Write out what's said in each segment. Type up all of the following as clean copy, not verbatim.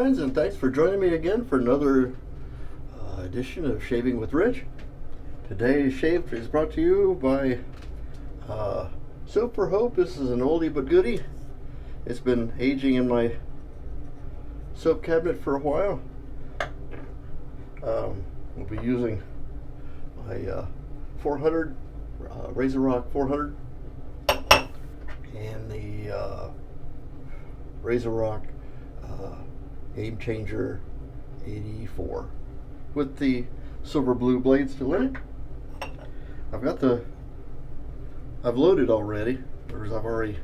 friends, and thanks for joining me again for another edition of Shaving with Rich. Today's shave is brought to you by Soap for Hope. This is an oldie but goodie. It's been aging in my soap cabinet for a while. We'll be using my 400 Razor Rock 400 and the Razor Rock Game Changer 84 with the silver blue blade still in it. I've loaded already, or I've already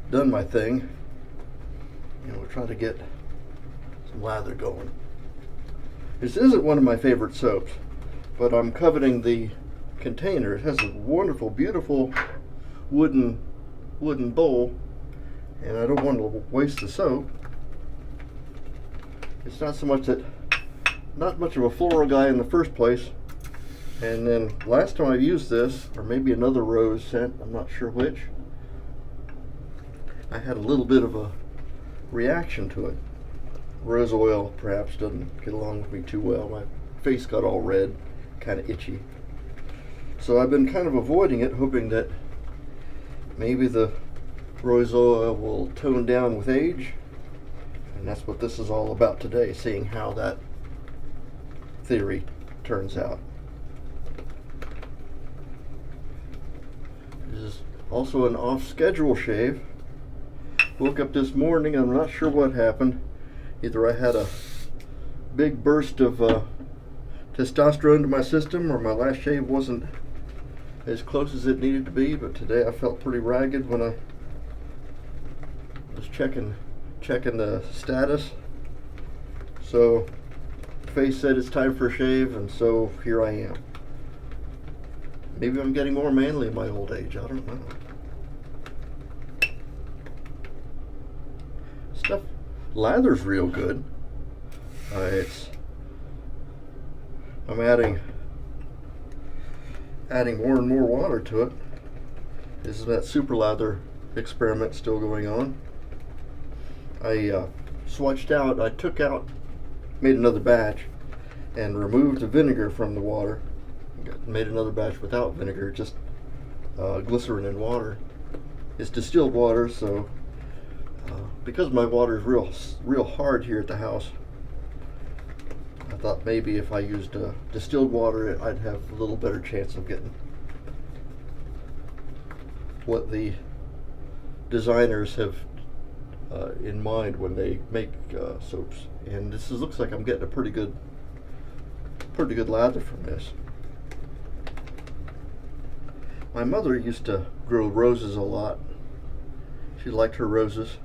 done my thing, and we'll try to get some lather going. This isn't one of my favorite soaps, but I'm coveting the container. It has a wonderful, beautiful wooden bowl, and I don't want to waste the soap. It's not much of a floral guy in the first place. And then last time I used this, or maybe another rose scent, I'm not sure which, I had a little bit of a reaction to it. Rose oil perhaps doesn't get along with me too well. My face got all red, kind of itchy. So I've been kind of avoiding it, hoping that maybe the rose oil will tone down with age. And that's what this is all about today, seeing how that theory turns out. This is also an off-schedule shave. Woke up this morning, I'm not sure what happened. Either I had a big burst of testosterone to my system, or my last shave wasn't as close as it needed to be, but today I felt pretty ragged when I was checking the status. So face said it's time for a shave, and so here I am. Maybe I'm getting more manly in my old age, I don't know. Stuff lather's real good. I'm adding more and more water to it. This is that super lather experiment still going on. I made another batch and removed the vinegar from the water. Made another batch without vinegar, just glycerin and water. It's distilled water, so because my water is real hard here at the house, I thought maybe if I used distilled water, I'd have a little better chance of getting what the designers have in mind when they make soaps. And looks like I'm getting a pretty good lather from this. My mother used to grow roses a lot. She liked her roses.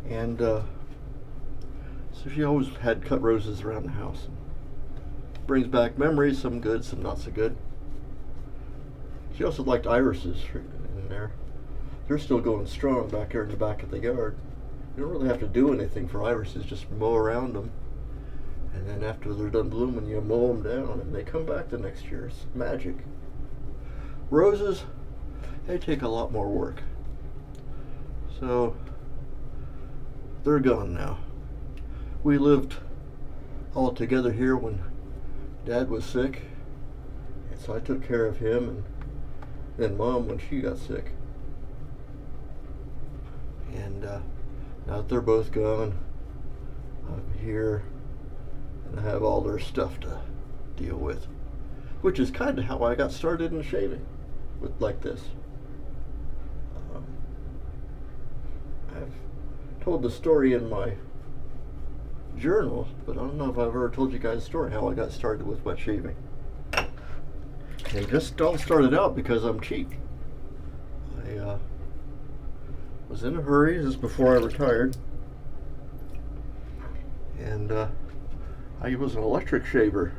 And so she always had cut roses around the house. Brings back memories, some good, some not so good. She also liked irises in there. They're still going strong back here in the back of the yard. You don't really have to do anything for irises, just mow around them. And then after they're done blooming, you mow them down and they come back the next year. It's magic. Roses, they take a lot more work. So they're gone now. We lived all together here when Dad was sick, and so I took care of him, and then Mom when she got sick. And now that they're both gone, I'm here and I have all their stuff to deal with, which is kind of how I got started in shaving, like this. I've told the story in my journal, but I don't know if I've ever told you guys the story how I got started with wet shaving. It just all started out because I'm cheap. I was in a hurry. This is before I retired, and I was an electric shaver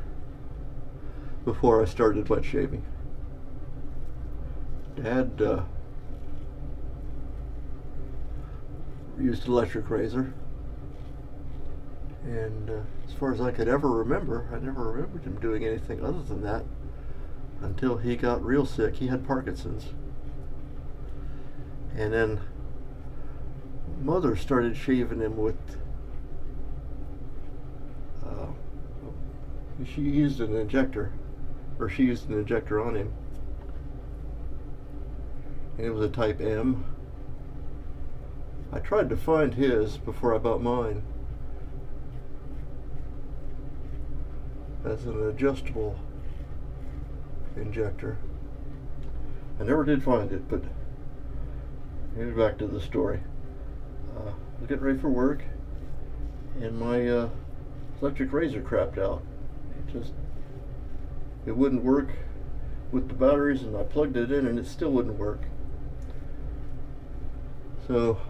before I started wet shaving. Dad used an electric razor, and as far as I could ever remember, I never remembered him doing anything other than that until he got real sick. He had Parkinson's, and then mother started shaving him with, she used an injector, or she used an injector on him, and it was a type M. I tried to find his before I bought mine as an adjustable injector. I never did find it, but here's back to the story. I was getting ready for work, and my electric razor crapped out. It wouldn't work with the batteries, and I plugged it in and it still wouldn't work. So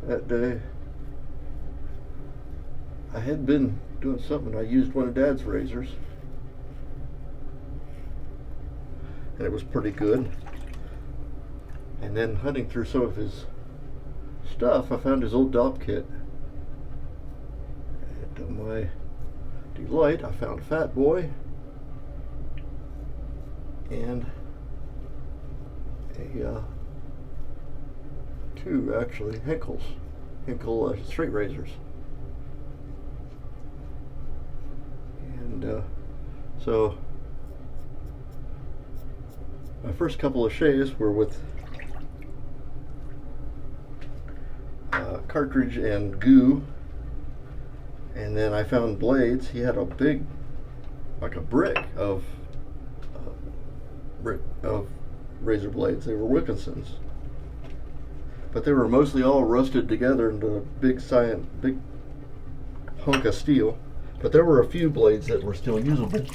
that day I had been doing something. I used one of Dad's razors, and it was pretty good. And then hunting through some of his stuff, I found his old DOP kit. And to my delight, I found a Fat Boy and two actually Henkel straight razors. And so my first couple of shaves were with cartridge and goo, and then I found blades. He had a big, like a brick of razor blades. They were Wilkinsons, but they were mostly all rusted together into a big hunk of steel. But there were a few blades that were still usable.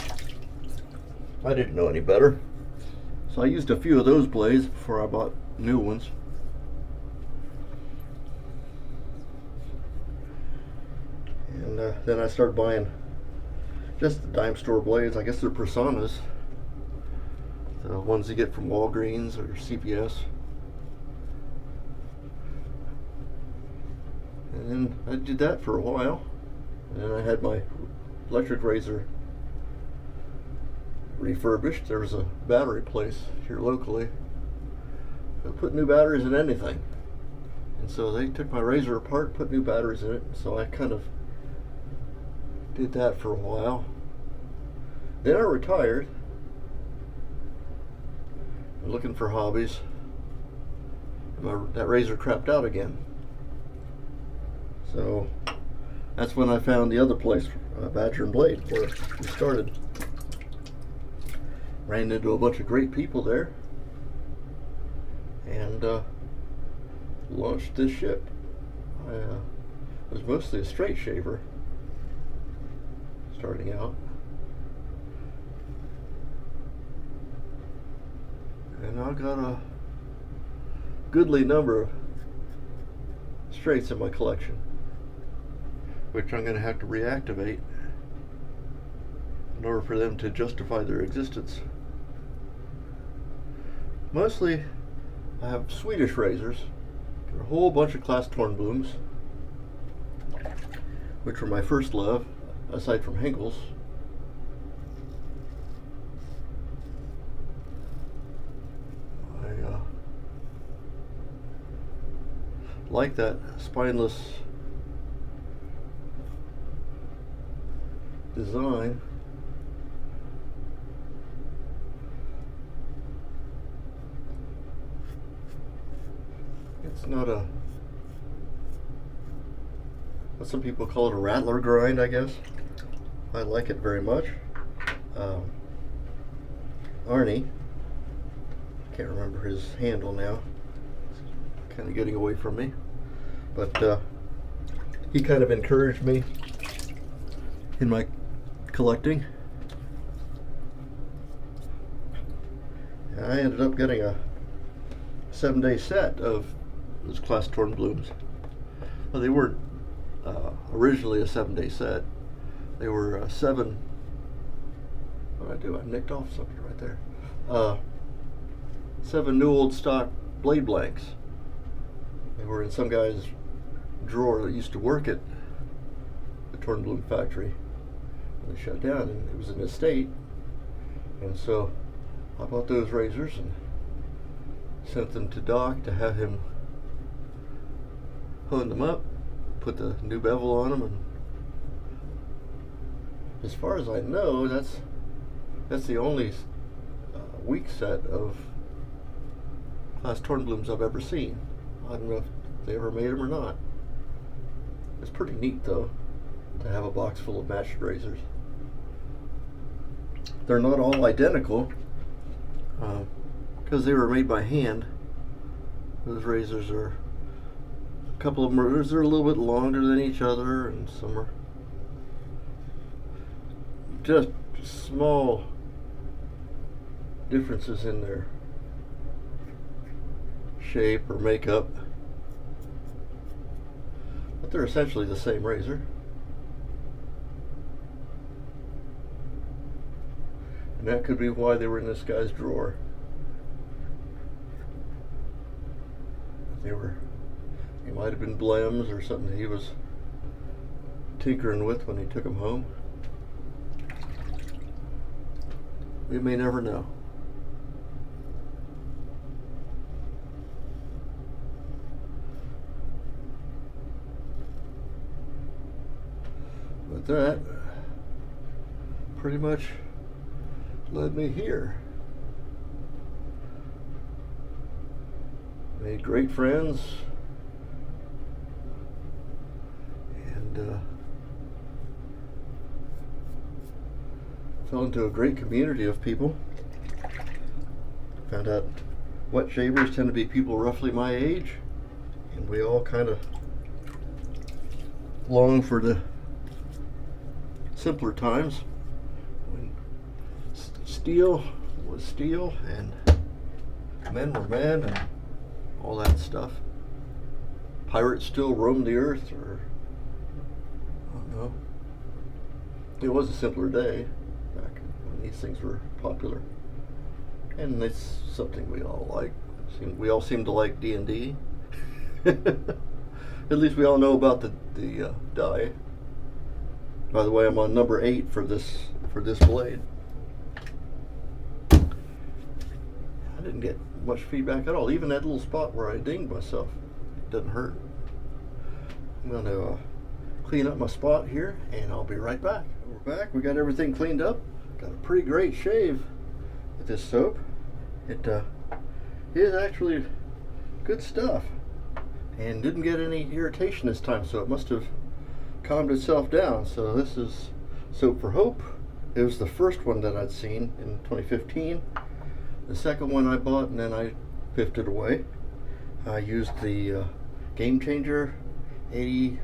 I didn't know any better, so I used a few of those blades before I bought new ones. And then I started buying just the dime store blades. I guess they're Personas, the ones you get from Walgreens or CVS. And then I did that for a while, and then I had my electric razor refurbished. There was a battery place here locally that put new batteries in anything, and so they took my razor apart, put new batteries in it. So I kind of did that for a while. Then I retired, looking for hobbies. That razor crapped out again. So that's when I found the other place, Badger and Blade, where we started. Ran into a bunch of great people there, and launched this ship. I was mostly a straight shaver starting out, and I got a goodly number of straights in my collection, which I'm going to have to reactivate in order for them to justify their existence. Mostly I have Swedish razors, a whole bunch of Class Tornblooms, which were my first love aside from Henkel's. I like that spineless design. It's not what some people call it, a rattler grind, I guess. I like it very much. Arnie, can't remember his handle now, it's kind of getting away from me, but he kind of encouraged me in my collecting. I ended up getting a 7-day set of those Class Tornblooms. Well, they weren't originally a 7-day set. They were 7. What did I do? I nicked off something right there. 7 new old stock blade blanks. They were in some guy's drawer that used to work at the Tornbloom factory when they shut down, and it was an estate. And so I bought those razors and sent them to Doc to have him honed them up, put the new bevel on them, and as far as I know, that's the only weak set of Class Tornblooms I've ever seen. I don't know if they ever made them or not. It's pretty neat though to have a box full of matched razors. They're not all identical because they were made by hand. Those razors are, a couple of them are a little bit longer than each other, and some are just small differences in their shape or makeup, but they're essentially the same razor. And that could be why they were in this guy's drawer. They might have been blems or something he was tinkering with when he took them home. We may never know. But that pretty much led me here. Made great friends, and fell into a great community of people. Found out wet shavers tend to be people roughly my age, and we all kind of long for the simpler times when steel was steel and men were men and all that stuff. Pirates still roamed the earth, or I don't know. It was a simpler day back when these things were popular, and it's something we all like. We all seem to like D&D. At least we all know about the die. By the way, I'm on number 8 for this blade. I didn't get much feedback at all. Even that little spot where I dinged myself, it doesn't hurt. I'm going to clean up my spot here, and I'll be right back. We're back. We got everything cleaned up. Got a pretty great shave with this soap. It is actually good stuff, and didn't get any irritation this time, so it must have calmed itself down. So this is Soap for Hope. It was the first one that I'd seen in 2015. The second one I bought, and then I piffed it away. I used the Game Changer 80.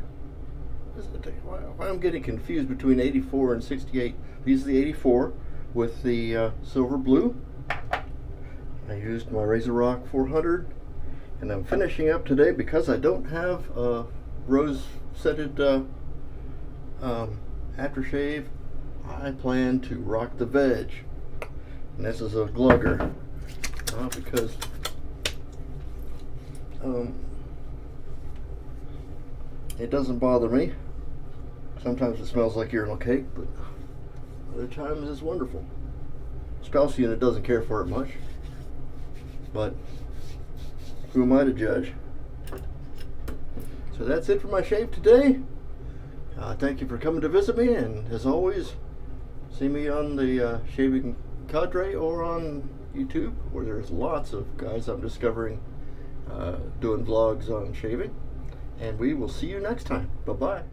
Why I'm getting confused between 84 and 68. These are the 84 with the silver blue. I used my Razor Rock 400, and I'm finishing up today because I don't have a rose scented aftershave. I plan to rock the Veg. And this is a glugger, because it doesn't bother me. Sometimes it smells like urinal cake, but other times it's wonderful. Spouse unit doesn't care for it much, but who am I to judge? So that's it for my shave today. Thank you for coming to visit me, and as always, see me on the Shaving Cadre or on YouTube, where there's lots of guys I'm discovering doing vlogs on shaving. And we will see you next time. Bye-bye.